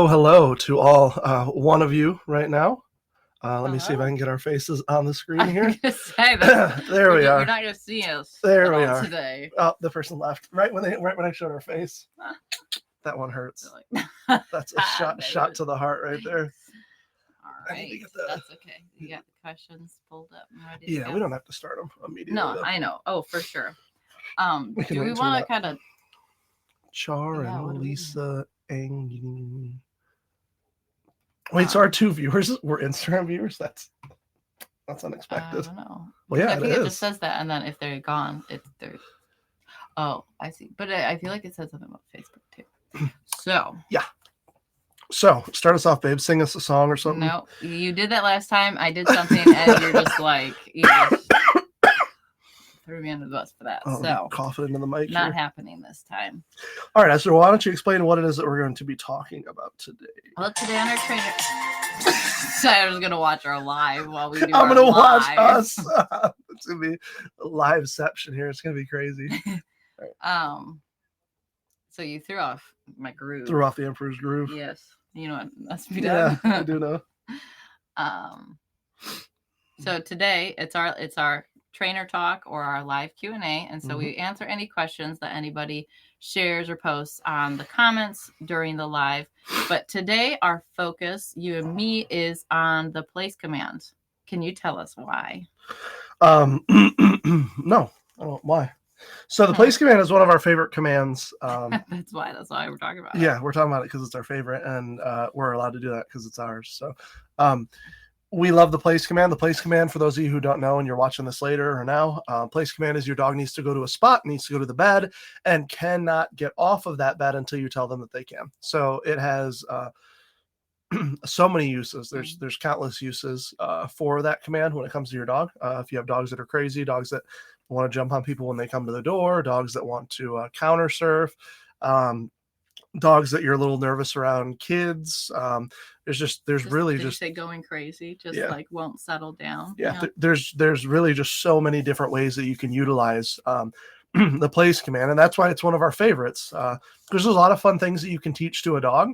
Hello to all one of you right now. Let me see if I can get our faces on the screen here. Say there we are. You're not going to see us. There we are today. Oh, the person left right when I showed our face. That one hurts. That's a shot to the heart right there. All right, that's okay. You got the questions pulled up and ready to go? We don't have to start them immediately. No, though. I know. Oh, for sure. Do we want to kind of Char and Lisa and wait, so our 2 viewers were Instagram viewers? That's unexpected. I don't know. Well, yeah, I think it just says that, and then if they're gone, they're. Oh, I see. But I feel like it said something about Facebook too. So yeah. So start us off, babe. Sing us a song or something. No, you did that last time. I did something, and you're just like you just threw me under the bus for that. So coughing into the mic. Not happening this time. All right, so why don't you explain what it is that we're going to be talking about today? Well, today on our trainer. So I was gonna watch our live while we do. I'm gonna watch us. It's gonna be a liveception here. It's gonna be crazy. Right. So you threw off my groove. Threw off the Emperor's Groove. Yes. You know what must be done. Yeah, I do know. So today it's our trainer talk or our live Q&A, and so we answer any questions that anybody shares or posts on the comments during the live. But today our focus, you and me, is on the place command. Can you tell us why? No, I don't. Why? So the place command is one of our favorite commands. That's why we're talking about it. Yeah, we're talking about it because it's our favorite, and we're allowed to do that because it's ours. So we love the place command. The place command, for those of you who don't know and you're watching this later or now, place command is your dog needs to go to a spot, needs to go to the bed, and cannot get off of that bed until you tell them that they can. So it has so many uses. There's countless uses for that command when it comes to your dog. If you have dogs that are crazy, dogs that want to jump on people when they come to the door, dogs that want to counter surf, dogs that you're a little nervous around, kids. There's really just say going crazy, like won't settle down. Yeah, there's really just so many different ways that you can utilize the place command, and that's why it's one of our favorites. Because there's a lot of fun things that you can teach to a dog.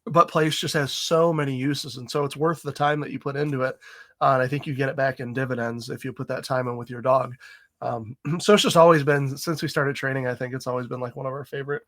But place just has so many uses, and so it's worth the time that you put into it. And I think you get it back in dividends if you put that time in with your dog. So it's just always been, since we started training, I think it's always been like one of our favorite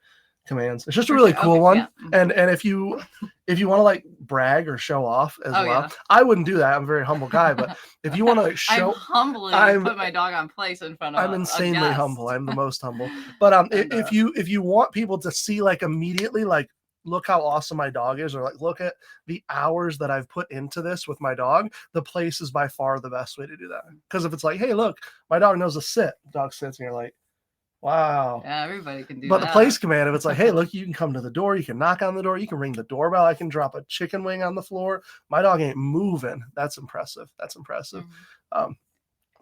commands. It's just a really cool one. Yeah. And if you want to like brag or show off as well, yeah. I wouldn't do that. I'm a very humble guy, but if you want to show, I put my dog on place in front of. I'm insanely humble. I'm the most humble. But if you want people to see like immediately like, look how awesome my dog is, or like, look at the hours that I've put into this with my dog, the place is by far the best way to do that. Because if it's like, hey, look, my dog knows to sit, the dog sits, and you're like, wow. Yeah, everybody can do that. But the place command, if it's like, hey, look, you can come to the door, you can knock on the door, you can ring the doorbell, I can drop a chicken wing on the floor, my dog ain't moving. That's impressive. Mm-hmm.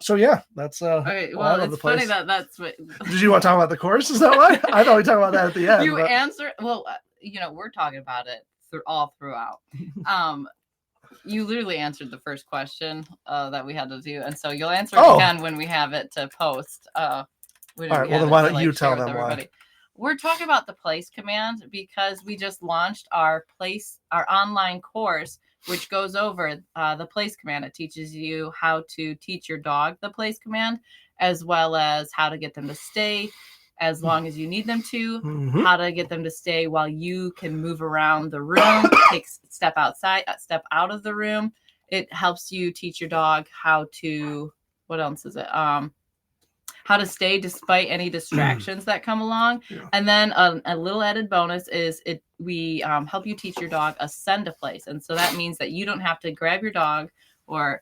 So yeah, that's okay, well, it's funny that's what. Did you want to talk about the course? Is that why? I thought we talked about that at the end. You answer well. We're talking about it all throughout. You literally answered the first question that we had to do, and so you'll answer it again when we have it to post. All right. Well, then why don't you tell them why? We're talking about the place command because we just launched our online course, which goes over the place command. It teaches you how to teach your dog the place command, as well as how to get them to stay as long as you need them to, how to get them to stay while you can move around the room, step out of the room. It helps you teach your dog how to, what else is it? how to stay despite any distractions that come along. Yeah. And then a little added bonus is we help you teach your dog ascend a place. And so that means that you don't have to grab your dog or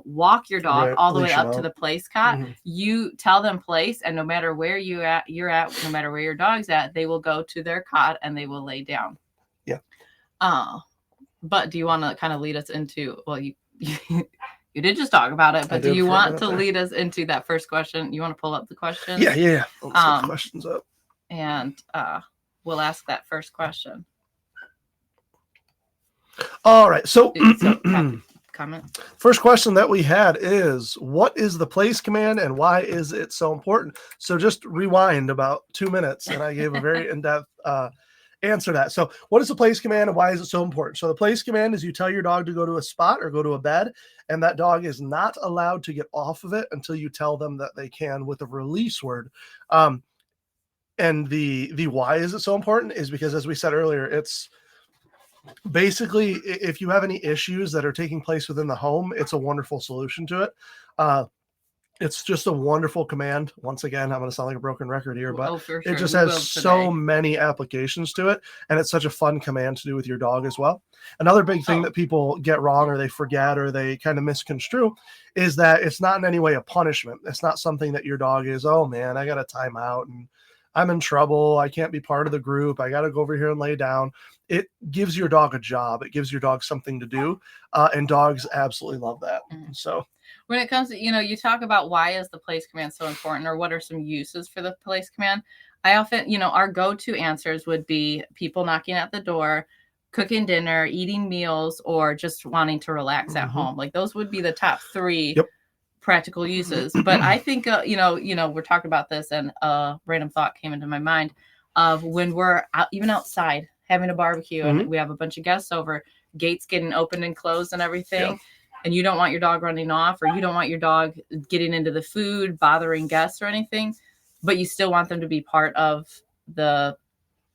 walk your dog all the way up to the place cot. You tell them place, and no matter where you're at, no matter where your dog's at, they will go to their cot and they will lay down. Yeah. But do you want to kind of lead us into, well, you did just talk about it, but do you want to lead us into that first question? You want to pull up the question? Yeah. Let's get the questions up. And we'll ask that first question. All right. So comment. First question that we had is, what is the place command and why is it so important? So just rewind about 2 minutes and I gave a very in-depth answer to that. So what is the place command and why is it so important? So the place command is you tell your dog to go to a spot or go to a bed, and that dog is not allowed to get off of it until you tell them that they can with a release word. And the why is it so important is because, as we said earlier, it's basically, if you have any issues that are taking place within the home, it's a wonderful solution to it. It's just a wonderful command. Once again, I'm going to sound like a broken record here, but it just has so many applications to it, and it's such a fun command to do with your dog as well. Another big thing that people get wrong or they forget or they kind of misconstrue is that it's not in any way a punishment. It's not something that your dog is, oh man, I got a timeout and I'm in trouble. I can't be part of the group. I got to go over here and lay down. It gives your dog a job. It gives your dog something to do. And dogs absolutely love that. So when it comes to, you talk about why is the place command so important, or what are some uses for the place command? I often, our go-to answers would be people knocking at the door, cooking dinner, eating meals, or just wanting to relax at home. Like those would be the top three practical uses. But I think, we're talking about this, and a random thought came into my mind of when we're out, even outside having a barbecue and we have a bunch of guests over, gates getting opened and closed and everything. And you don't want your dog running off, or you don't want your dog getting into the food, bothering guests or anything, but you still want them to be part of the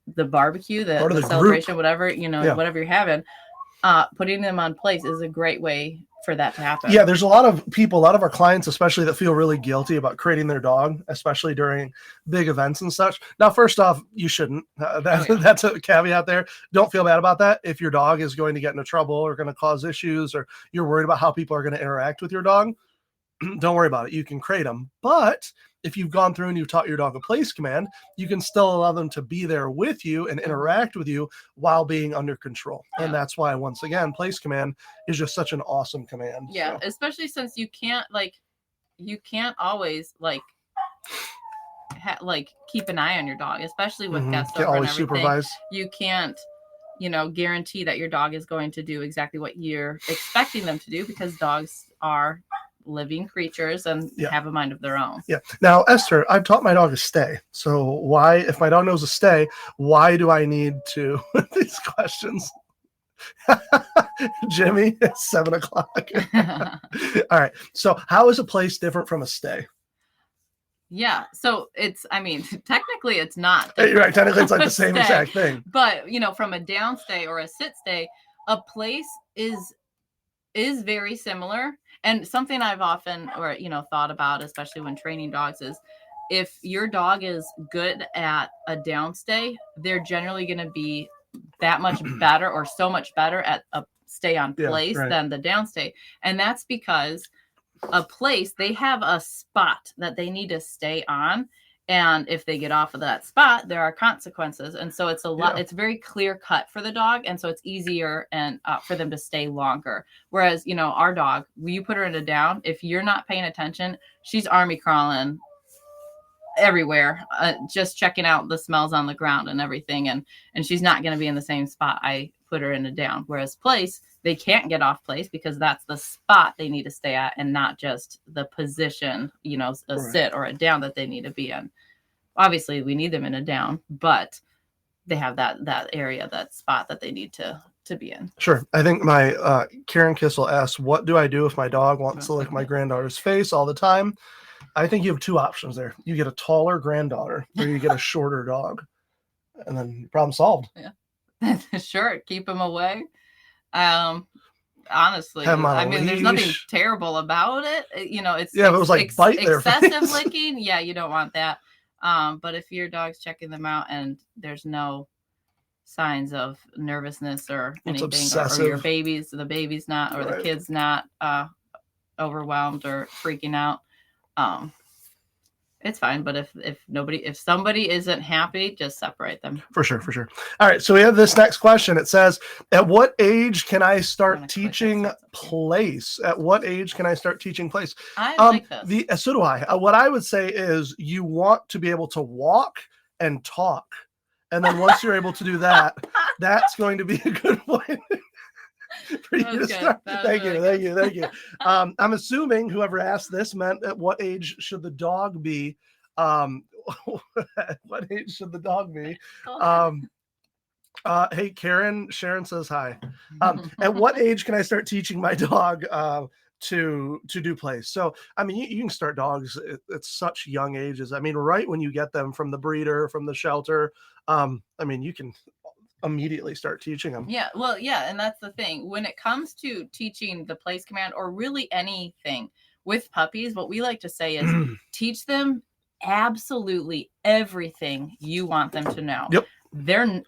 barbecue, the celebration, group. Whatever, whatever you're having. Putting them on place is a great way for that to happen. Yeah, there's a lot of people, a lot of our clients, especially, that feel really guilty about creating their dog, especially during big events and such. Now, first off, you shouldn't. That's a caveat there. Don't feel bad about that. If your dog is going to get into trouble or going to cause issues, or you're worried about how people are going to interact with your dog, don't worry about it. You can crate them. But if you've gone through and you've taught your dog a place command, you can still allow them to be there with you and interact with you while being under control. And that's why, once again, place command is just such an awesome command. Yeah, so. Especially since you can't always keep an eye on your dog, especially with guests over and everything. Supervise. You can't, guarantee that your dog is going to do exactly what you're expecting them to do, because dogs are living creatures and have a mind of their own. Yeah. Now, Esther, I've taught my dog to stay. So why, if my dog knows to stay, why do I need to these questions? Jimmy, it's 7:00. All right. So how is a place different from a stay? Yeah. So technically it's not. You're right. Technically it's like the same exact thing. But, from a down stay or a sit stay, a place is very similar. And something I've often, thought about, especially when training dogs, is if your dog is good at a downstay, they're generally going to be that much better, or so much better at a stay on place than the downstay. And that's because a place, they have a spot that they need to stay on. And if they get off of that spot, there are consequences. And so it's it's very clear cut for the dog. And so it's easier and for them to stay longer. Whereas, our dog, when you put her in a down, if you're not paying attention, she's army crawling everywhere, just checking out the smells on the ground and everything. And she's not going to be in the same spot I put her in a down. Whereas place, they can't get off place because that's the spot they need to stay at, and not just the position, a sit or a down that they need to be in. Obviously, we need them in a down, but they have that area, that spot that they need to be in. Sure. I think my Karen Kissel asks, what do I do if my dog wants to lick my granddaughter's face all the time? I think you have two options there. You get a taller granddaughter, or you get a shorter dog, and then problem solved. Yeah. Sure. Keep them away. honestly, Have 'em on I a mean, there's nothing leash. terrible about it. It's Yeah, if it was like bite their excessive face. licking. Yeah, you don't want that. But if your dog's checking them out and there's no signs of nervousness or It's anything, or your obsessive. the baby's not, or the Right. kid's not overwhelmed or freaking out, um, it's fine. But if somebody isn't happy, just separate them. For sure. All right, so we have this next question. It says, at what age can I start click teaching this, place? At what age can I start teaching place? I like this. So do I. What I would say is you want to be able to walk and talk. And then once you're able to do that, that's going to be a good point for you to start. Thank you. I'm assuming whoever asked this meant at what age should the dog be? What age should the dog be? Hey, Sharon says hi. At what age can I start teaching my dog to do plays? So, I mean, you can start dogs at such young ages. I mean, right when you get them from the breeder, from the shelter, I mean, you can immediately start teaching them. Yeah, well, yeah, and that's the thing. When it comes to teaching the place command or really anything with puppies, what we like to say is teach them absolutely everything you want them to know. Yep.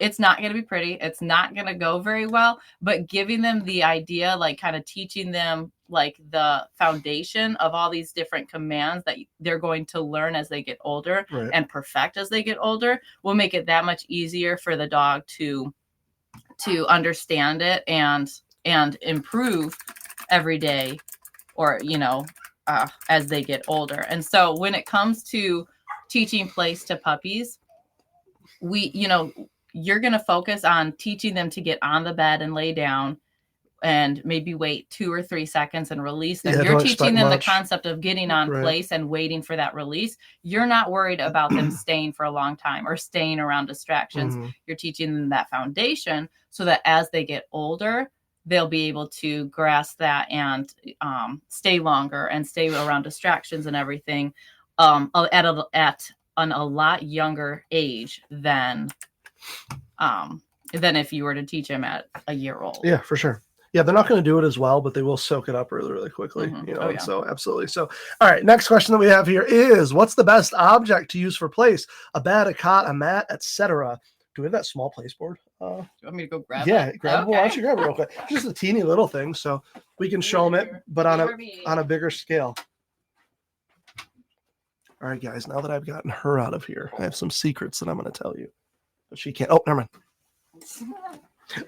It's not going to be pretty. It's not going to go very well, but giving them the idea, like kind of teaching them like the foundation of all these different commands that they're going to learn as they get older and perfect as they get older will make it that much easier for the dog to understand it and improve every day, or as they get older. And so when it comes to teaching place to puppies, you're going to focus on teaching them to get on the bed and lay down and maybe wait 2 or 3 seconds and release them. You're teaching them the concept of getting on place and waiting for that release. You're not worried about them staying for a long time or staying around distractions. You're teaching them that foundation so that as they get older, they'll be able to grasp that and stay longer and stay around distractions and everything at a lot younger age than if you were to teach them at a year old. Yeah, for sure. Yeah, they're not going to do it as well, but they will soak it up really, really quickly. So absolutely. So, all right, next question that we have here is, what's the best object to use for place? A bed, a cot, a mat, etc. Do we have that small place board? Do you want me to go grab it? Yeah, grab it. Well, I should grab it real quick. Just a teeny little thing, so we can show them it, but on a bigger scale. All right, guys, now that I've gotten her out of here, I have some secrets that I'm going to tell you. But she can't. Oh, never mind.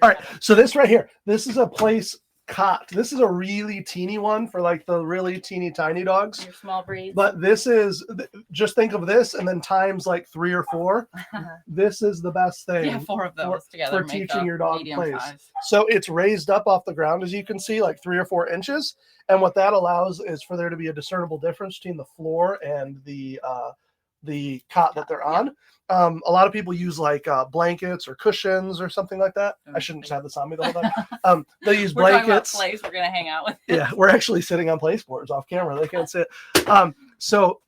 All right, so this right here, this is a place cot. This is a really teeny one for like the really teeny tiny dogs. Your small breeds. But this is, just think of this and then times like 3 or 4. This is the best thing. Yeah, 4 of those together for teaching your dog place. So it's raised up off the ground, as you can see, like 3 or 4 inches. And what that allows is for there to be a discernible difference between the floor and the cot that they're on. A lot of people use like blankets or cushions or something like that. I shouldn't just have this on me the whole time. They use blankets. We're going to hang out with. Yeah, we're actually sitting on place boards off camera. They can't sit. So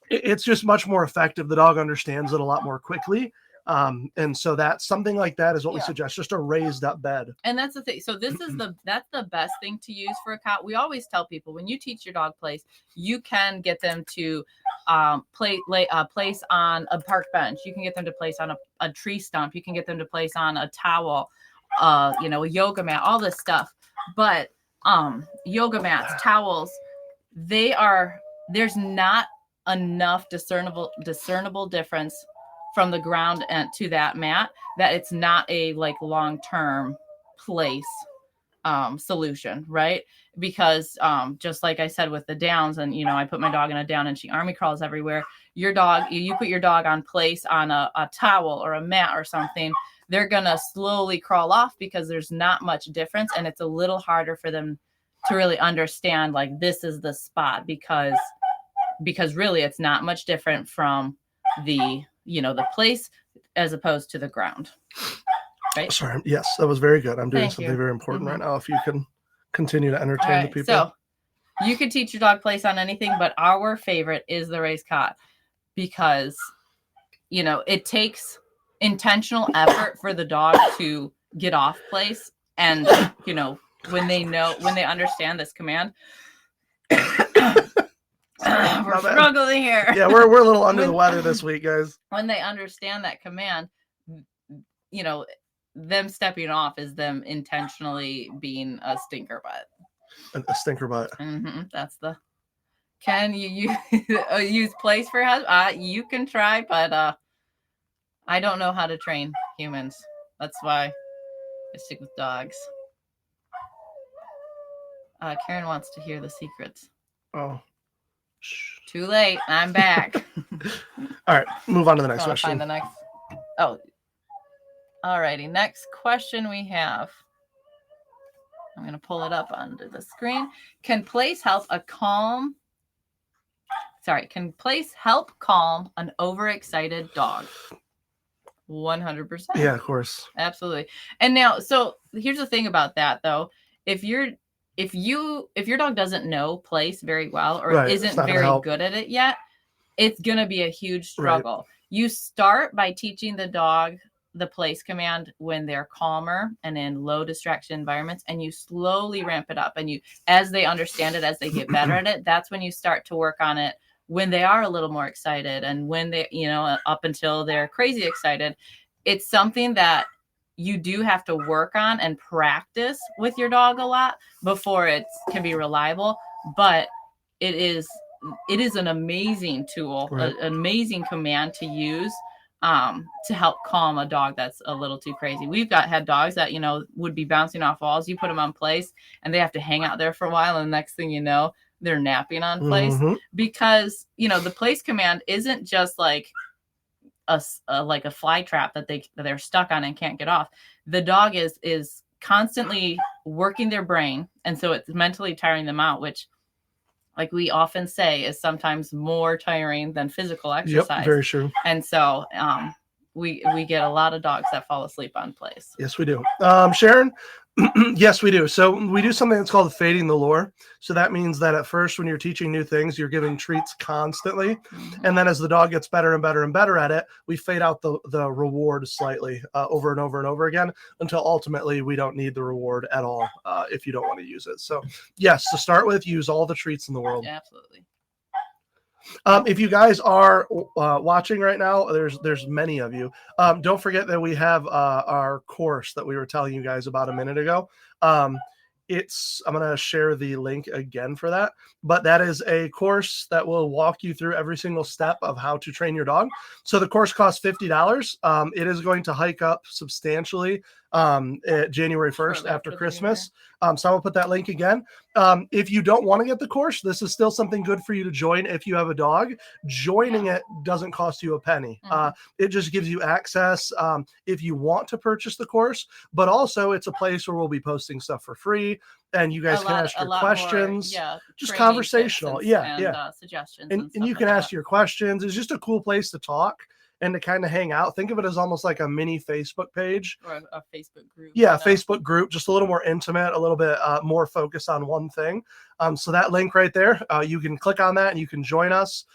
it's just much more effective. The dog understands it a lot more quickly. And so that's something like that is what we suggest, just a raised up bed. And that's the thing. So this is that's the best thing to use for a cot. We always tell people when you teach your dog place, you can get them to place on a park bench. You can get them to place on a tree stump. You can get them to place on a towel, a yoga mat, all this stuff. But yoga mats, towels, there's not enough discernible difference from the ground and to that mat that it's not a like long-term place solution, right? Because just like I said with the downs, and I put my dog in a down and she army crawls everywhere. Your dog, you put your dog on place on a towel or a mat or something, they're gonna slowly crawl off because there's not much difference, and it's a little harder for them to really understand like this is the spot because really it's not much different from the place as opposed to the ground. Right? Sorry. Yes, that was very good. I'm doing something very important right now. If you can continue to entertain the people. So you can teach your dog place on anything, but our favorite is the raised cot because, it takes intentional effort for the dog to get off place and, when they understand this command. We're My bad. struggling here. Yeah, we're a little under the weather this week, guys. When they understand that command, you know, them stepping off is them intentionally being a stinker butt. A stinker butt. That's the. Can you use place for husband? You can try, but I don't know how to train humans. That's why I stick with dogs. Karen wants to hear the secrets. Oh. Too late. I'm back. All right, move on to the next question. Find the next. Oh. Alrighty. Next question we have. I'm going to pull it up onto the screen. Can place help calm an overexcited dog? 100%. Yeah, of course. Absolutely. And now, so here's the thing about that though. If your dog doesn't know place very well or isn't very good at it yet, it's going to be a huge struggle. Right. You start by teaching the dog the place command when they're calmer and in low distraction environments, and you slowly ramp it up. And as they understand it, as they get better at it, that's when you start to work on it when they are a little more excited and when they, up until they're crazy excited. It's something that you do have to work on and practice with your dog a lot before it can be reliable. But it is an amazing tool, right. An amazing command to use to help calm a dog that's a little too crazy. We've had dogs that, would be bouncing off walls. You put them on place and they have to hang out there for a while. And the next thing you know, they're napping on place because, the place command isn't just like a fly trap that they're stuck on and can't get off. The dog is constantly working their brain. And so it's mentally tiring them out, which, like we often say, is sometimes more tiring than physical exercise. Yep, very true. And so we get a lot of dogs that fall asleep on place. Yes, we do. Sharon, yes, we do. So we do something that's called fading the lure. So that means that at first, when you're teaching new things, you're giving treats constantly. And then as the dog gets better and better and better at it, we fade out the reward slightly over and over and over again until ultimately we don't need the reward at all if you don't want to use it. So yes, to start with, use all the treats in the world. Yeah, absolutely. If you guys are watching right now, there's many of you. Don't forget that we have our course that we were telling you guys about a minute ago. I'm going to share the link again for that, but that is a course that will walk you through every single step of how to train your dog. So the course costs $50. It is going to hike up substantially January 1st after Christmas. So I'll put that link again. If you don't want to get the course, this is still something good for you to join. If you have a dog, joining it doesn't cost you a penny. It just gives you access if you want to purchase the course, but also it's a place where we'll be posting stuff for free and you guys can ask your questions. More, just conversational. Suggestions. And you can ask your questions. It's just a cool place to talk and to kind of hang out. Think of it as almost like a mini Facebook page. Or a Facebook group. Yeah, Facebook group, just a little more intimate, a little bit more focused on one thing. So that link right there, you can click on that and you can join us.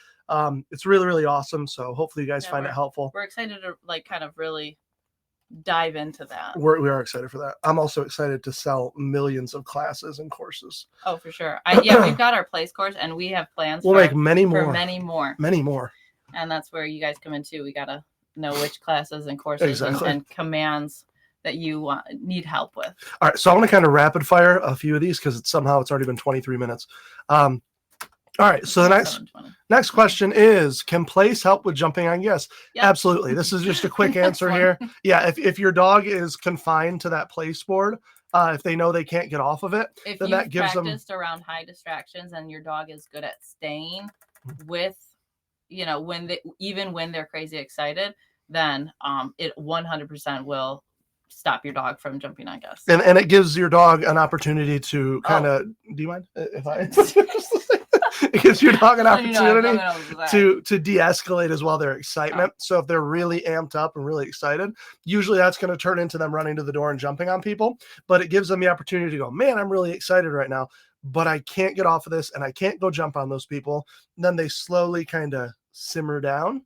It's really, really awesome. So hopefully you guys find it helpful. We're excited to kind of really dive into that. We are excited for that. I'm also excited to sell millions of classes and courses. Oh, for sure. We've got our place course and we have plans make many more. Many more. And that's where you guys come in too. We got to know which classes and courses and commands that you need help with. All right. So I want to kind of rapid fire a few of these because it's already been 23 minutes. All right. So the next question is, can place help with jumping on? Yes, absolutely. This is just a quick answer here. Yeah. If your dog is confined to that place board, if they know they can't get off of it, then that gives them. If you've practiced around high distractions and your dog is good at staying with, even when they're crazy excited, then it 100% will stop your dog from jumping on guests. And it gives your dog an opportunity to kind of. Do you mind if I? It gives your dog an opportunity to de-escalate as well their excitement. So if they're really amped up and really excited, usually that's going to turn into them running to the door and jumping on people. But it gives them the opportunity to go, man, I'm really excited right now, but I can't get off of this and I can't go jump on those people. And then they slowly kind of simmer down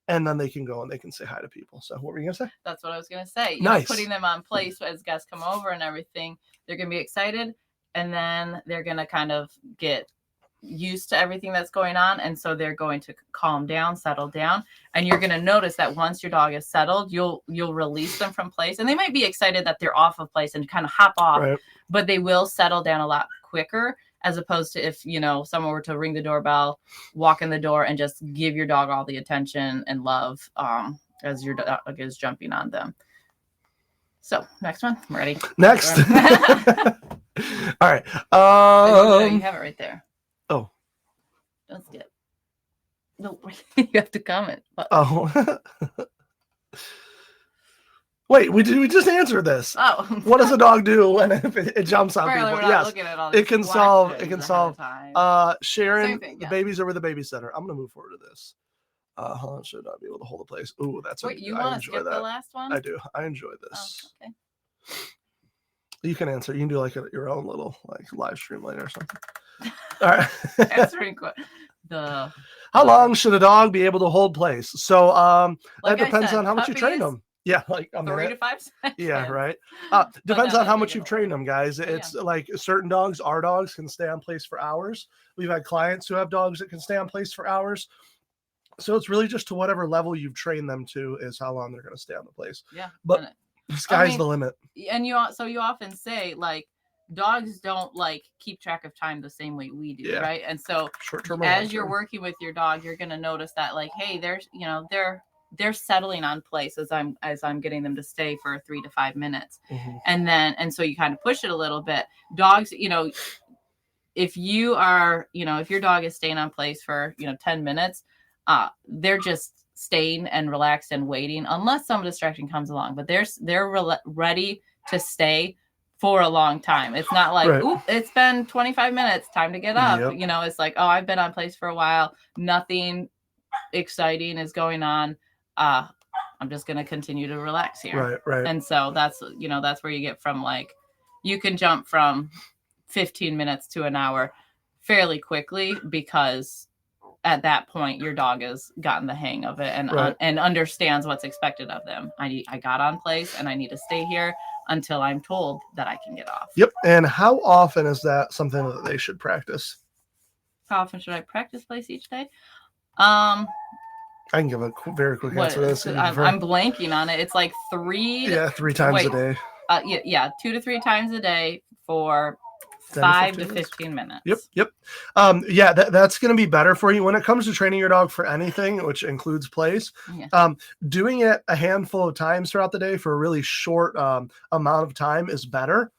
and then they can go and they can say hi to people. So what were you going to say? That's what I was going to say. Nice. Putting them on place as guests come over and everything. they're going to be excited, and then they're going to kind of get used to everything that's going on, and so they're going to calm down, settle down, and you're going to notice that once your dog is settled, you'll release them from place, and they might be excited that they're off of place and kind of hop off, Right. but they will settle down a lot quicker, as opposed to if someone were to ring the doorbell, walk in the door, and just give your dog all the attention and love as your dog is jumping on them. So next one, I'm ready. Next. All right. You have it right there. Oh. Don't skip. No, you have to comment. Oh. Wait, we just answered this. Oh. What does a dog do when it jumps on Apparently people? we're not Yes, looking at all it can these solve. It questions can ahead solve. of time. Sharon, Same thing, the yeah. babies are with the babysitter. I'm gonna move forward to this. Hold on, should not be able to hold the place. Ooh, that's. Wait, you I want to enjoy skip that. the last one? I do. I enjoy this. Oh, okay. You can answer. You can do like your own little live stream later or something. All right. Answering How long should a dog be able to hold place? So Like that depends on how much you train puppies, them. Yeah, like a 3 minute. to 5 seconds. Yeah, right. But Depends no, on how that's much you've trained them, guys. It's like certain dogs, our dogs can stay on place for hours. We've had clients who have dogs that can stay on place for hours. So it's really just to whatever level you've trained them to is how long they're going to stay on the place. Yeah. But the sky's the limit. And you often say like dogs don't like keep track of time the same way we do, right? And so as you're working with your dog, you're going to notice that like, hey, they're settling on place as I'm getting them to stay for 3 to 5 minutes. Mm-hmm. And so you kind of push it a little bit. Dogs, if if your dog is staying on place for 10 minutes, they're just staying and relaxed and waiting unless some distraction comes along, but they're ready to stay for a long time. It's not like, oop, it's been 25 minutes, time to get up. Yep. It's like, oh, I've been on place for a while, nothing exciting is going on. I'm just going to continue to relax here. Right. And so that's where you get from like, you can jump from 15 minutes to an hour fairly quickly because at that point your dog has gotten the hang of it and understands what's expected of them. I got on place and I need to stay here until I'm told that I can get off. Yep. And how often is that something that they should practice? How often should I practice place each day? I can give a very quick answer to this. I'm blanking on it. It's like 3 times a day. 2 to 3 times a day for 5 to 15 minutes. Yep. That's going to be better for you when it comes to training your dog for anything, which includes place. Yeah. Doing it a handful of times throughout the day for a really short amount of time is better.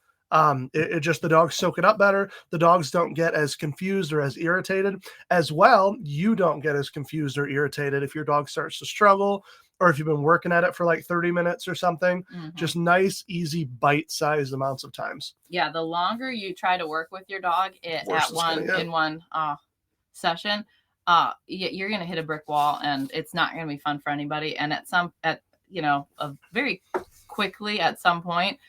It just, the dogs soak it up better. The dogs don't get as confused or as irritated as well. You don't get as confused or irritated if your dog starts to struggle or if you've been working at it for like 30 minutes or something. Mm-hmm. Just nice, easy, bite-sized amounts of times. Yeah, the longer you try to work with your dog in one session, you're going to hit a brick wall, and it's not going to be fun for anybody. And very quickly at some point,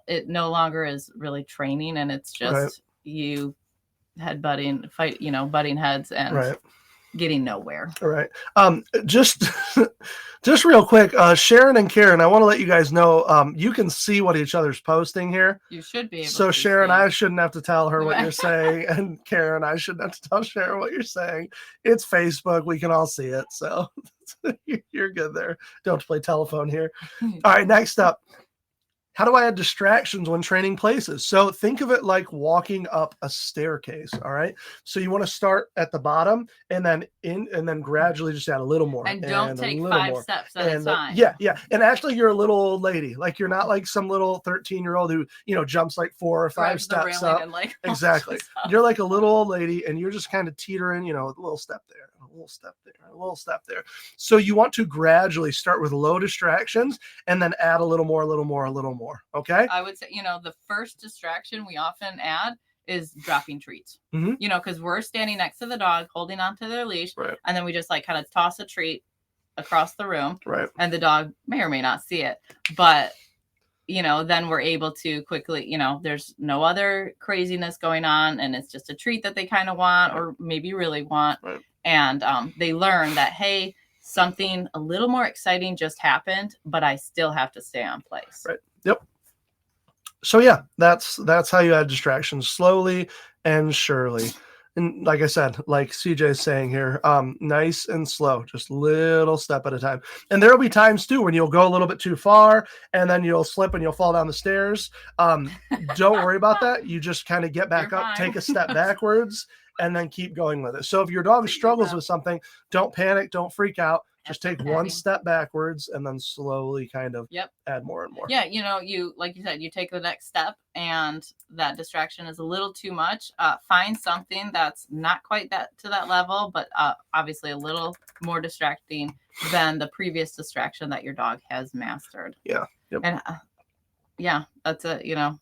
it no longer is really training, and it's just you butting heads and getting nowhere. All right. Just real quick, Sharon and Karen, I want to let you guys know, you can see what each other's posting here. You should be able so to Sharon, I shouldn't have to tell her what you're saying, and Karen, I shouldn't have to tell Sharon what you're saying. It's Facebook. We can all see it. So you're good there. Don't have to play telephone here. All right. Next up. How do I add distractions when training places? So think of it like walking up a staircase. All right. So you want to start at the bottom and then gradually just add a little more. And don't take 5 steps at a time. Yeah. And actually you're a little old lady. Like you're not like some little 13-year-old who, jumps like 4 or 5 steps up. Exactly. You're like a little old lady and you're just kind of teetering, a little step there, a little step there, a little step there. So you want to gradually start with low distractions and then add a little more. Okay. I would say, the first distraction we often add is dropping treats, because we're standing next to the dog holding onto their leash. Right. And then we just like kind of toss a treat across the room. Right. And the dog may or may not see it, but then we're able to quickly, there's no other craziness going on. And it's just a treat that they kind of want, or maybe really want. Right. And they learn that, hey, something a little more exciting just happened, but I still have to stay on place. Right. Yep. So yeah, that's how you add distractions, slowly and surely. And like I said, like CJ is saying here, nice and slow, just little step at a time. And there'll be times too when you'll go a little bit too far and then you'll slip and you'll fall down the stairs. Don't worry about that. You just kind of get back You're up, fine. take a step backwards, and then keep going with it. So if your dog struggles with something, don't panic, don't freak out. Just take one step backwards and then slowly kind of add more and more. Yeah, you like you said, you take the next step and that distraction is a little too much. Find something that's not quite that to that level, but obviously a little more distracting than the previous distraction that your dog has mastered. Yeah. Yep. And that's it, Yeah.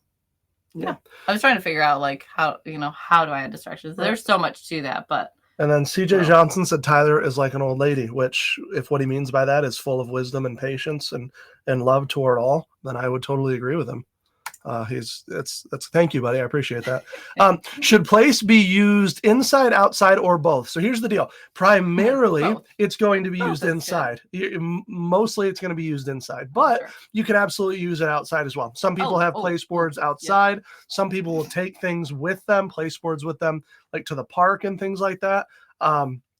I was trying to figure out like how do I add distractions? There's so much to that, but and then CJ Johnson said Tyler is like an old lady, which if what he means by that is full of wisdom and patience and love toward all, then I would totally agree with him. That's thank you, buddy. I appreciate that. Should place be used inside, outside, or both? So here's the deal. Primarily, it's going to be used inside. Mostly it's going to be used inside, but you can absolutely use it outside as well. Some people have place boards outside. Yeah. Some people will take things with them, place boards with them, like to the park and things like that.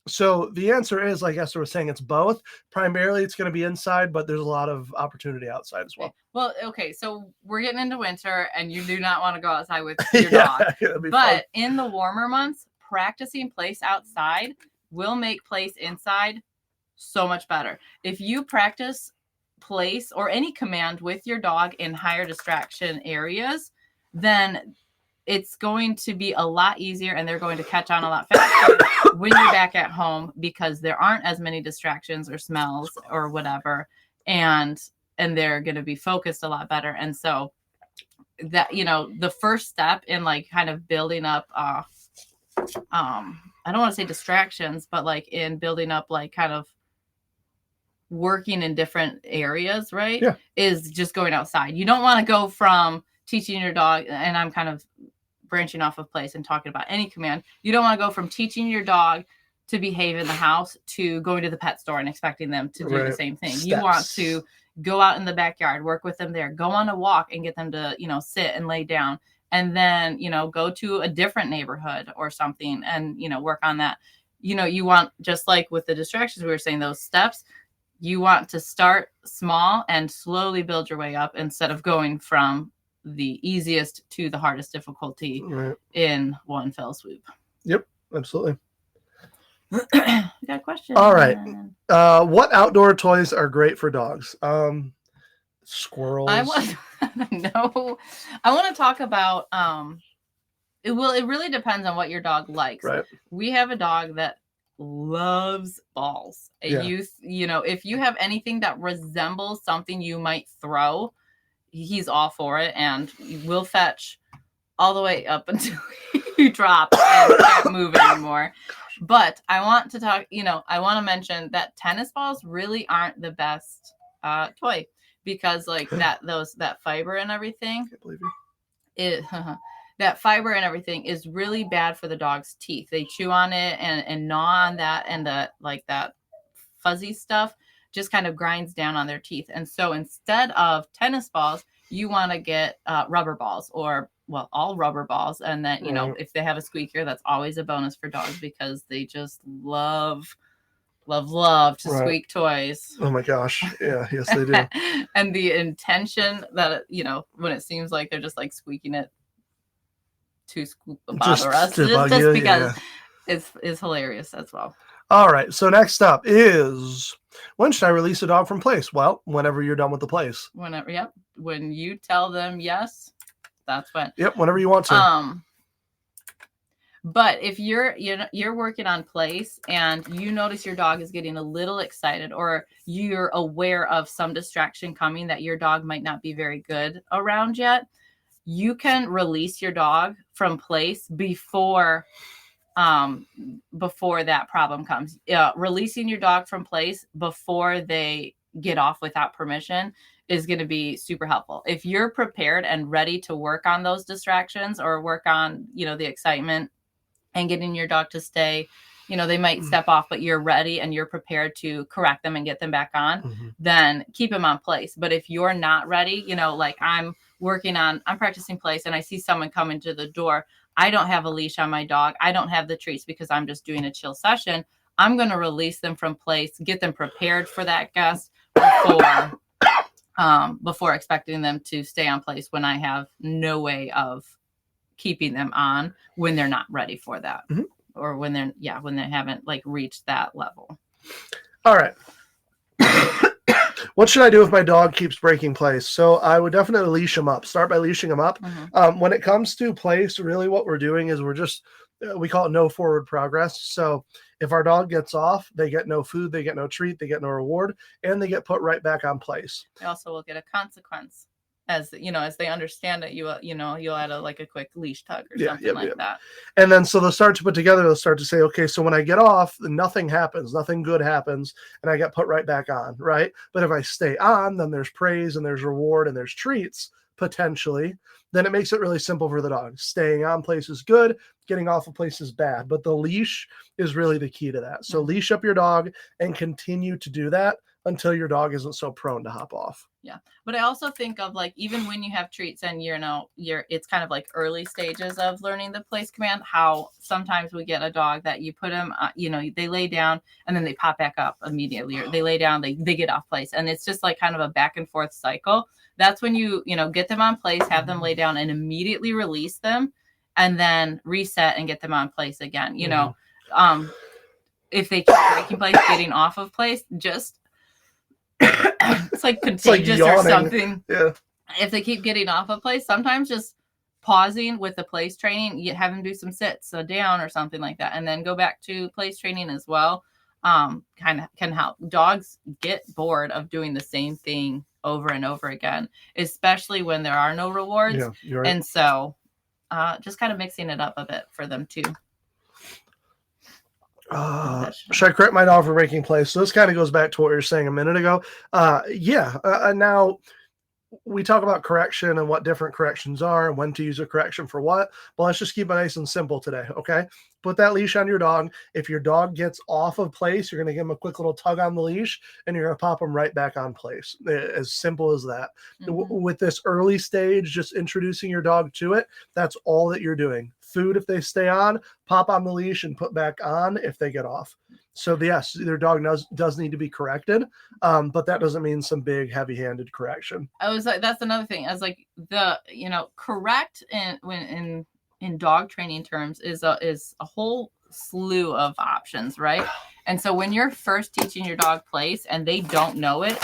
So the answer is, like Esther was saying, it's both. Primarily, it's going to be inside, but there's a lot of opportunity outside as well. Well, okay, so we're getting into winter, and you do not want to go outside with your dog. But in the warmer months, practicing place outside will make place inside so much better. If you practice place or any command with your dog in higher distraction areas, then it's going to be a lot easier and they're going to catch on a lot faster when you're back at home because there aren't as many distractions or smells or whatever. And they're going to be focused a lot better. And so that, the first step in like kind of building up, I don't want to say distractions, but like in building up, like kind of working in different areas, right? Yeah. Is just going outside. You don't want to go from teaching your dog, and I'm kind of branching off of place and talking about any command. You don't want to go from teaching your dog to behave in the house to going to the pet store and expecting them to do the same thing. Steps. You want to go out in the backyard, work with them there, go on a walk and get them to, sit and lay down, and then, go to a different neighborhood or something and, work on that. You want, just like with the distractions, we were saying those steps, you want to start small and slowly build your way up instead of going from the easiest to the hardest difficulty in one fell swoop. Yep, absolutely. Got a question. All right. What outdoor toys are great for dogs? Squirrels. I want to talk about it really depends on what your dog likes. Right. We have a dog that loves balls. Yeah. If you have anything that resembles something you might throw, he's all for it and will fetch all the way up until you drop and can't move anymore. But I want to talk, I want to mention that tennis balls really aren't the best toy because like that fiber and everything, can't believe that fiber and everything is really bad for the dog's teeth. They chew on it and gnaw on that, and that fuzzy stuff just kind of grinds down on their teeth. And so instead of tennis balls, you want to get rubber balls or, all rubber balls. And then, if they have a squeaker, that's always a bonus for dogs because they just love to squeak toys. Oh my gosh. Yeah. Yes, they do. And the intention that, when it seems like they're just like squeaking it to bother us, just because it's hilarious as well. All right. So next up is, when should I release a dog from place? Well, whenever you're done with the place. Whenever, yep. When you tell them yes, that's when. Yep. Whenever you want to. But if you're working on place and you notice your dog is getting a little excited, or you're aware of some distraction coming that your dog might not be very good around yet, you can release your dog from place before that problem comes. Releasing your dog from place before they get off without permission is going to be super helpful. If you're prepared and ready to work on those distractions or work on, the excitement and getting your dog to stay, they might step off, but you're ready and you're prepared to correct them and get them back on, then keep them on place. But if you're not ready, like I'm I'm practicing place and I see someone come into the door. I don't have a leash on my dog. I don't have the treats because I'm just doing a chill session. I'm going to release them from place, get them prepared for that guest before expecting them to stay on place when I have no way of keeping them on when they're not ready for that. Mm-hmm. Or when they haven't like reached that level. All right. What should I do if my dog keeps breaking place? So I would definitely leash him up. Start by leashing him up. Mm-hmm. When it comes to place, really what we're doing is we call it no forward progress. So if our dog gets off, they get no food, they get no treat, they get no reward, and they get put right back on place. They also will get a consequence. As they understand it, you'll add a quick leash tug or something like that. And then so they'll start to put together, they'll start to say, okay, so when I get off, nothing happens, nothing good happens, and I get put right back on, right? But if I stay on, then there's praise and there's reward and there's treats, potentially. Then it makes it really simple for the dog. Staying on place is good, getting off a place is bad. But the leash is really the key to that. So leash up your dog and continue to do that until your dog isn't so prone to hop off. Yeah. But I also think of even when you have treats and it's kind of like early stages of learning the place command, how sometimes we get a dog that you put them, they lay down and then they pop back up immediately, or they lay down, they get off place. And it's just like kind of a back and forth cycle. That's when you get them on place, have them lay down and immediately release them and then reset and get them on place again. If they keep breaking place, getting off of place, just it's like contagious or something. Yeah. If they keep getting off a place, sometimes just pausing with the place training, you have them do some sits down or something like that, and then go back to place training as well. Kind of can help. Dogs get bored of doing the same thing over and over again, especially when there are no rewards. Yeah, you're right. And so just kind of mixing it up a bit for them too. Should I correct my dog for breaking place? So this kind of goes back to what you were saying a minute ago. Now we talk about correction and what different corrections are and when to use a correction for what. But let's just keep it nice and simple today, okay? Put that leash on your dog. If your dog gets off of place, you're going to give him a quick little tug on the leash and you're going to pop him right back on place. As simple as that. Mm-hmm. With this early stage, just introducing your dog to it, that's all that you're doing. Food if they stay on, pop on the leash and put back on if they get off. So yes, their dog does need to be corrected, but that doesn't mean some big heavy-handed correction. That's another thing. I was like, correct in dog training terms is a whole slew of options, right? And so when you're first teaching your dog place and they don't know it,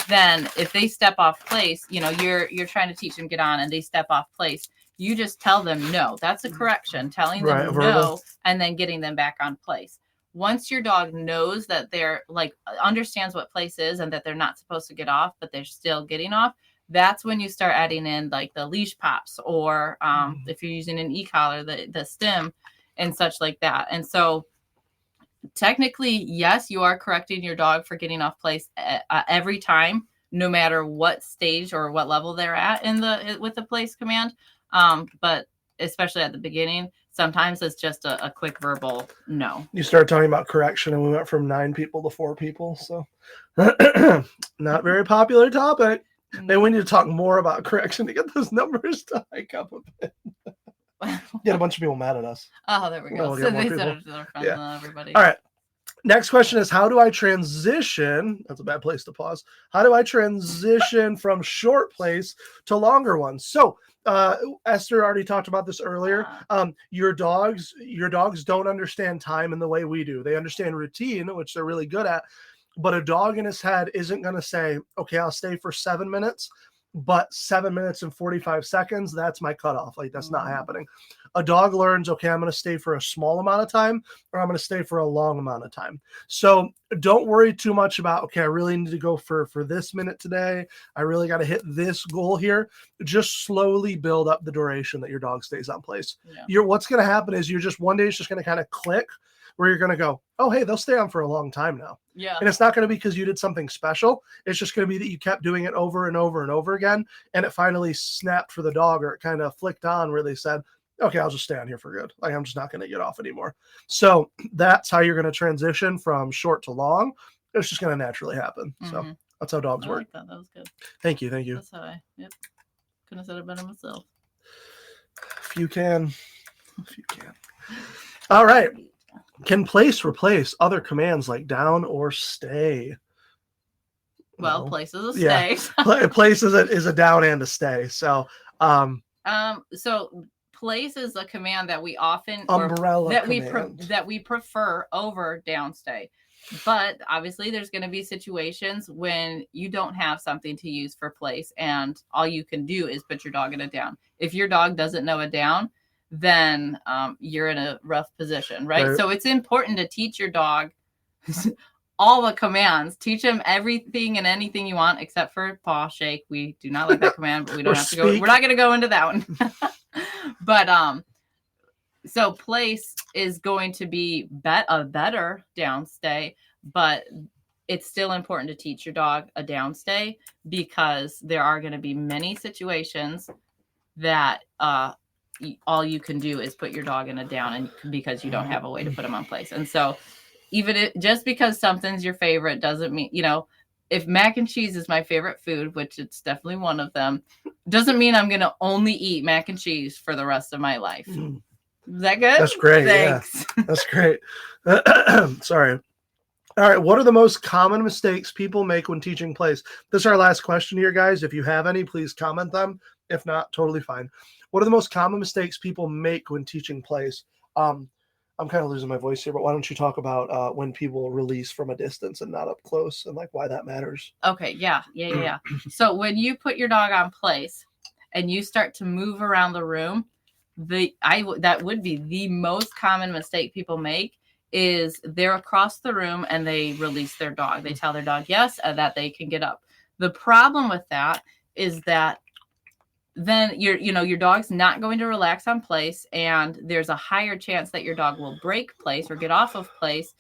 then if they step off place, you're trying to teach them get on and they step off place. You just tell them no. That's a correction. Telling them no and then getting them back on place. Once your dog knows that they're understands what place is and that they're not supposed to get off, but they're still getting off, that's when you start adding in the leash pops or if you're using an e-collar, the stem and such like that. And so technically, yes, you are correcting your dog for getting off place every time, no matter what stage or what level they're at with the place command. But especially at the beginning, sometimes it's just a quick verbal no. You start talking about correction and we went from 9 people to 4 people. So not very popular topic. Maybe we need to talk more about correction to get those numbers to hike up a bit. Get a bunch of people mad at us. Oh, there we go. So they said it to their friends and everybody. All right. Next question is, how do I transition? That's a bad place to pause. How do I transition from short place to longer ones? So Esther already talked about this earlier. Your dogs don't understand time in the way we do. They understand routine, which they're really good at. But a dog in his head isn't going to say, okay, I'll stay for 7 minutes, but 7 minutes and 45 seconds, that's my cutoff. That's not happening. A dog learns, okay, I'm going to stay for a small amount of time or I'm going to stay for a long amount of time. So don't worry too much about, okay, I really need to go for this minute today. I really got to hit this goal here. Just slowly build up the duration that your dog stays on place. Yeah. What's going to happen is one day it's just going to kind of click where you're going to go, oh, hey, they'll stay on for a long time now. Yeah. And it's not going to be because you did something special. It's just going to be that you kept doing it over and over and over again. And it finally snapped for the dog, or it kind of flicked on where they said, okay, I'll just stay on here for good. I'm just not going to get off anymore. So that's how you're going to transition from short to long. It's just going to naturally happen. Mm-hmm. So that's how dogs work. That was good. Thank you. That's how Couldn't have said it better myself. If you can. All right. Can place replace other commands like down or stay? Well, No. place is a stay. Place is a down and a stay. So, so place is a command that we often that we prefer over down stay. But obviously there's going to be situations when you don't have something to use for place and all you can do is put your dog in a down. If your dog doesn't know a down, then you're in a rough position, right? So it's important to teach your dog all the commands. Teach him everything and anything you want except for paw shake. We do not like that command, but we don't have to go. We're not going to go into that one. But so place is going to be a better downstay, but it's still important to teach your dog a downstay because there are going to be many situations that all you can do is put your dog in a down and because you don't have a way to put him on place. And so just because something's your favorite doesn't mean, if mac and cheese is my favorite food, which it's definitely one of them, doesn't mean I'm going to only eat mac and cheese for the rest of my life. Is that good? That's great. Thanks. Yeah, that's great. Sorry. All right. What are the most common mistakes people make when teaching place? This is our last question here, guys. If you have any, please comment them. If not, totally fine. What are the most common mistakes people make when teaching place? I'm kind of losing my voice here, but why don't you talk about when people release from a distance and not up close and like why that matters? Okay. Yeah. So when you put your dog on place and you start to move around the room, that would be the most common mistake people make is they're across the room and they release their dog. They tell their dog yes, that they can get up. The problem with that is that then your dog's not going to relax on place, and there's a higher chance that your dog will break place or get off of place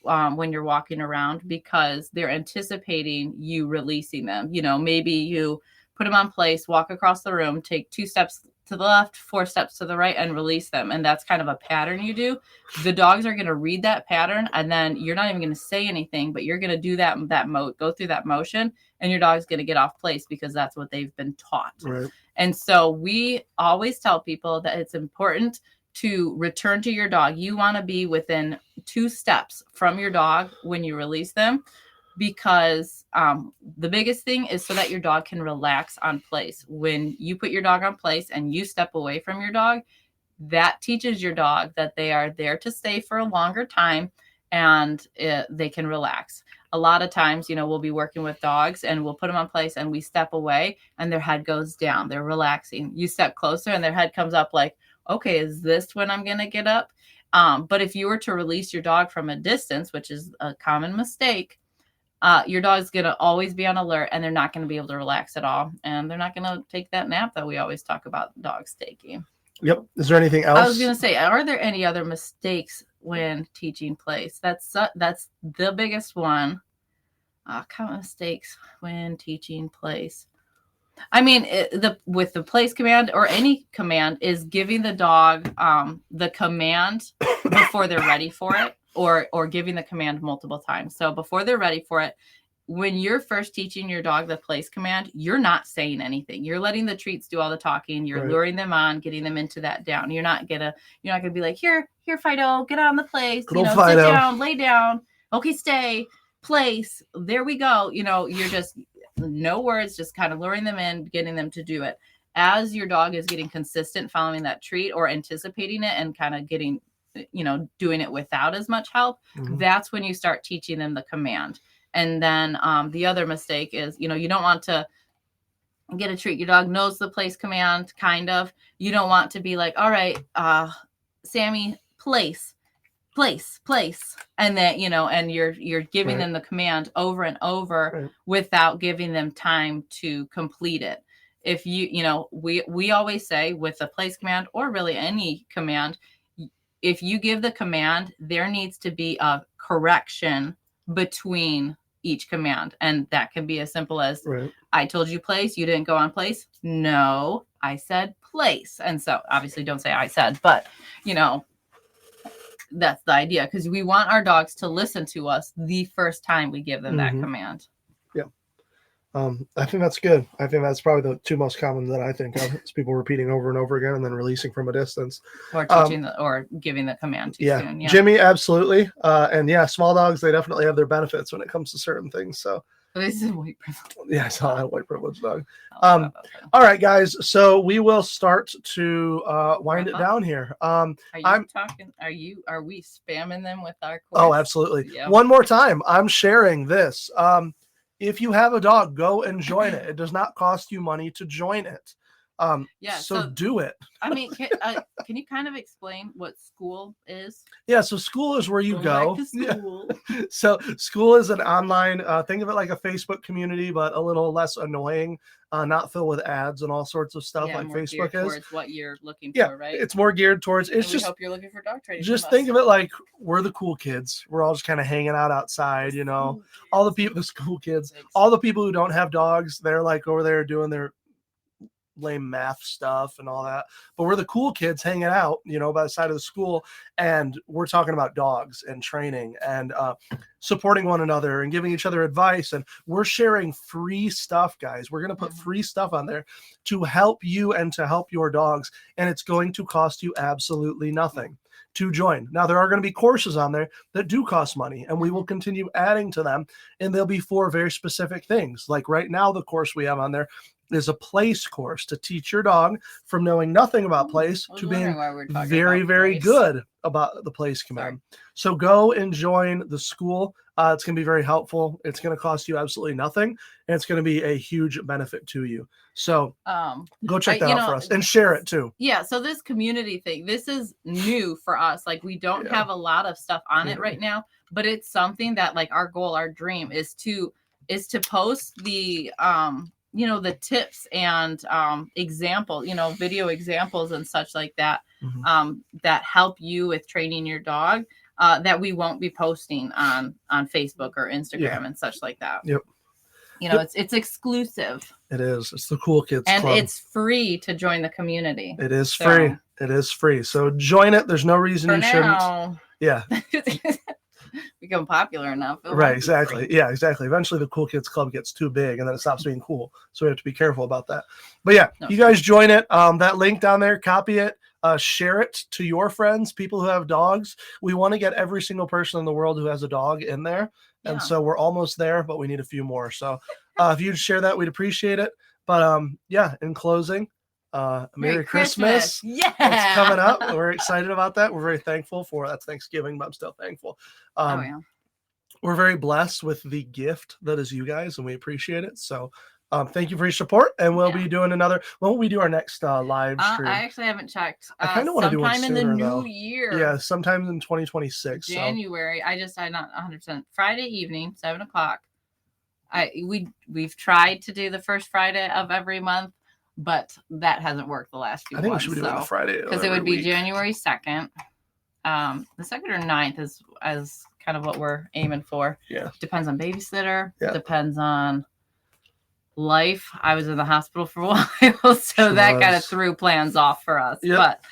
when you're walking around because they're anticipating you releasing them. Maybe you put them on place, walk across the room, take 2 steps to the left, 4 steps to the right, and release them. And that's kind of a pattern you do. The dogs are going to read that pattern, and then you're not even going to say anything, but you're going to do go through that motion, and your dog's going to get off place because that's what they've been taught. Right. And so we always tell people that it's important to return to your dog. You want to be within 2 steps from your dog when you release them, because the biggest thing is so that your dog can relax on place. When you put your dog on place and you step away from your dog, that teaches your dog that they are there to stay for a longer time and they can relax. A lot of times, we'll be working with dogs and we'll put them on place and we step away and their head goes down. They're relaxing. You step closer and their head comes up like, okay, is this when I'm going to get up? But if you were to release your dog from a distance, which is a common mistake, your dog's going to always be on alert and they're not going to be able to relax at all. And they're not going to take that nap that we always talk about dogs taking. Yep. Is there anything else? I was going to say, are there any other mistakes when teaching place? That's the biggest one. Common mistakes when teaching place. I mean, with the place command or any command is giving the dog the command before they're ready for it, or giving the command multiple times. So before they're ready for it, when you're first teaching your dog the place command, you're not saying anything. You're letting the treats do all the talking. You're luring them on, getting them into that down. You're not gonna be like, here, Fido, get on the place. Sit down, lay down. Okay, stay, place. There we go. You're just no words, just kind of luring them in, getting them to do it. As your dog is getting consistent following that treat or anticipating it and kind of getting, doing it without as much help, that's when you start teaching them the command. And then the other mistake is, you don't want to get a treat. Your dog knows the place command, kind of. You don't want to be like, all right, Sammy, place. And then, and you're giving them the command over and over without giving them time to complete it. If we always say with a place command or really any command, if you give the command, there needs to be a correction between each command. And that can be as simple as, I told you place, you didn't go on place. No, I said place. And so obviously don't say I said, but that's the idea, because we want our dogs to listen to us the first time we give them that command. Yeah. I think that's good. I think that's probably the two most common that I think of. Is people repeating over and over again and then releasing from a distance. Or teaching or giving the command too soon. Yeah. Jimmy, absolutely. And yeah, small dogs, they definitely have their benefits when it comes to certain things. So this is white privilege. yeah, I saw that white privilege dog. All right, guys. So we will start to wind it down here. Are we spamming them with our course? Oh, absolutely. Yep. One more time. I'm sharing this. If you have a dog, go and join it. It does not cost you money to join it. So do it. I mean, can you kind of explain what school is? Yeah, so school is where you go. School. Yeah. So school is an online, think of it like a Facebook community, but a little less annoying, not filled with ads and all sorts of stuff like Facebook is. Towards what you're looking for, right? It's more geared towards. It's just. Hope you're looking for dog training. Just think of it like we're the cool kids. We're all just kind of hanging out outside, you know. All the people, the school kids, all the people who don't have dogs, they're like over there doing their lame math stuff and all that, but we're the cool kids hanging out, you know, by the side of the school, and we're talking about dogs and training and supporting one another and giving each other advice, and we're sharing free stuff, guys. We're going to put free stuff on there to help you and to help your dogs, and it's going to cost you absolutely nothing to join. Now, there are going to be courses on there that do cost money, and we will continue adding to them, and they'll be for very specific things. Like right now, the course we have on there is a place course to teach your dog from knowing nothing about place to being very, very good about the place command. So go and join the school. It's going to be very helpful. It's going to cost you absolutely nothing, and it's going to be a huge benefit to you. So go check that out for us and share it too. Yeah. So this community thing, this is new for us. Like we don't have a lot of stuff on it right now, but it's something that like our goal, our dream is to post the, the tips and example, video examples and such like that, that help you with training your dog, that we won't be posting on Facebook or Instagram and such like that. Yep. It's exclusive. It is. It's the Cool Kids and Club. It's free to join the community. It is free. It is free. So join it. There's no reason you shouldn't. Yeah. Become popular enough. Right, exactly. Yeah, exactly. Eventually the Cool Kids Club gets too big and then it stops being cool. So we have to be careful about that. But yeah, you guys join it. That link down there, copy it, share it to your friends, people who have dogs. We want to get every single person in the world who has a dog in there. And so we're almost there, but we need a few more. So if you'd share that, we'd appreciate it. But in closing, Merry Christmas. Yeah. It's coming up. We're excited about that. We're very thankful for that's Thanksgiving, but I'm still thankful. We're very blessed with the gift that is you guys, and we appreciate it. So thank you for your support, and we'll be doing another. When will we do our next live stream? I actually haven't checked. I kind of want to do one sooner, in the though. new year. Yeah, sometime in 2026. January. I'm not 100%. Friday evening, 7:00. We've tried to do the first Friday of every month, but that hasn't worked the last few months. I think we should be doing a Friday because it would be January 2nd. The 2nd or 9th is kind of what we're aiming for. Yeah. Depends on babysitter. Yeah. Depends on life. I was in the hospital for a while, so that kind of threw plans off for us. Yep. But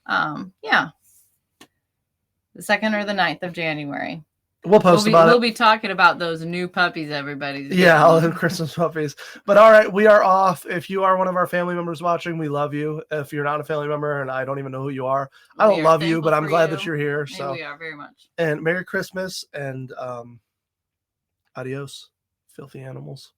the 2nd or the 9th of January. We'll post about it. We'll be talking about those new puppies, everybody. Yeah, all the Christmas puppies. But all right, we are off. If you are one of our family members watching, we love you. If you're not a family member, and I don't even know who you are, I don't love you, but I'm glad that you're here. So we are very much. And Merry Christmas and adios, filthy animals.